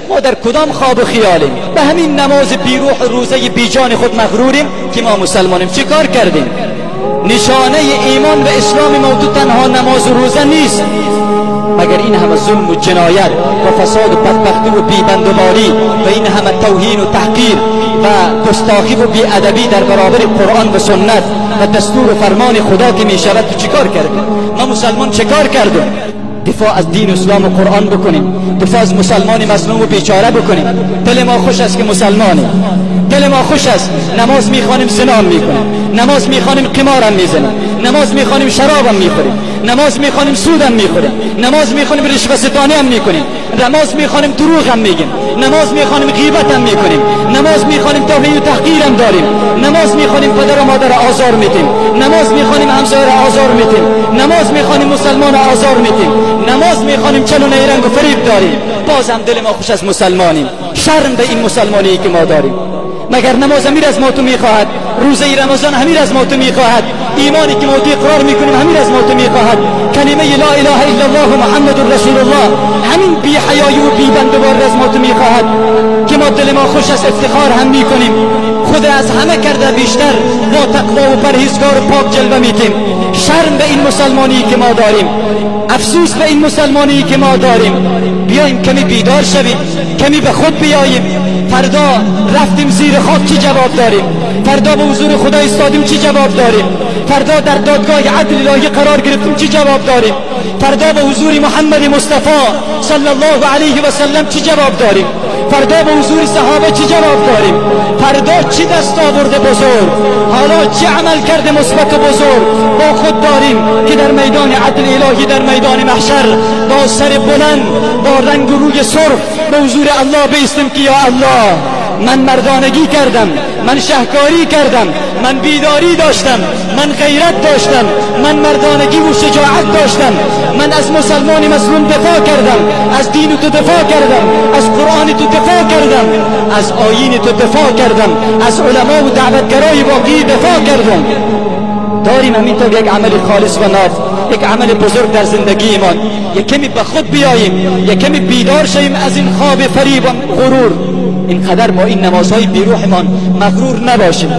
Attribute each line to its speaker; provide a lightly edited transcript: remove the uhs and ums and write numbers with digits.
Speaker 1: ما در کدام خواب و خیالیم؟ به همین نماز بیروح و روزه بیجان خود مغروریم که ما مسلمانیم. چه کار کردیم؟ نشانه ایمان و اسلام ما تو تنها نماز و روزه نیست، مگر این همه ظلم و جنایت و فساد و بدبختی و بیبندوباری و این همه توهین و تحقیر و گستاخی و بیادبی در برابر قرآن و سنت و دستور و فرمان خدا که می شود. تو چیکار کردیم؟ ما مسلمان چیکار کردیم؟ دفاع از دین اسلام و قرآن بکنیم، دفاع از مسلمان مظلوم و بیچاره بکنیم. دل ما خوش است که مسلمانیم، دل ما خوش است. نماز میخوانیم زنا میکنیم، نماز میخوانیم قمارم میزنیم، نماز میخوانیم شرابم میخوریم، نماز میخوانیم سودم میخوریم، نماز میخوانیم رشوه ستانی هم میکنیم، نماز میخوانیم دروغ هم میگیم، نماز میخوانیم غیبت هم میکنیم، نماز میخوانیم توهین و تحقیر هم داریم، نماز میخوانیم پدر و مادر آزار میدیم، نماز میخوانیم همسایه آزار میدیم، نماز میخوانیم مسلمان آزار میدیم، نماز میخوانیم چل و نیرنگ و فریب داریم. باز هم دل ما خوش از مسلمانیم. شرم به این مسلمانی که ما داریم. مگر نماز امیر از ما تو میخواهد؟ روزه رمضان امیر از ما تو میخواهد؟ ایمانی که ما تو اقرار میکنیم امیر از ما تو میخواهد؟ کلمه لا اله الا الله محمد رسول الله همین بی حیایی و بی بندوباری از ما تو میخواهد که ما دل ما خوش است افتخار هم میکنیم. خود از همه کرده بیشتر با تقوا و پرهیزگار و پاک جلوه میتیم. شرم به این مسلمانی که ما داریم، افسوس به این مسلمانی که ما داریم. بیاییم کمی بیدار شویم، کمی به خود بیاییم. فردا رفتیم زیر خاک چی جواب داریم؟ فردا به حضور خدا ایستادیم چی جواب داریم؟ فردا در دادگاه عدل الهی قرار گرفتیم چی جواب داریم؟ فردا به حضور محمد مصطفی صلی الله علیه و سلم چی جواب داریم؟ فردا به حضور صحابه چی جواب داریم؟ فردا چی دست آورده بزرگ، حالا چی عمل کرده مثبت و بزرگ با خود داریم که در میدان عدل الهی، در میدان محشر با سر بلند، با رنگ روی سرخ به حضور الله بیستیم که یا الله من مردانگی کردم، من شهکاری کردم، من بیداری داشتم، من غیرت داشتم، من مردانگی و شجاعت داشتم، من از مسلمان مظلوم دفاع کردم، از دین تو دفاع کردم، از قرآن تو دفاع کردم، از آیین تو دفاع کردم، از علما و دعوتگرای واقعی دفاع کردم. داریم همینطور یک عمل خالص و ناب، یک عمل بزرگ در زندگی ما. یک کمی به خود بیاییم، یک کمی بیدار شویم از این خواب فریب و غرور. اینقدر ما این نمازهای بیروحمان مغرور نباشیم.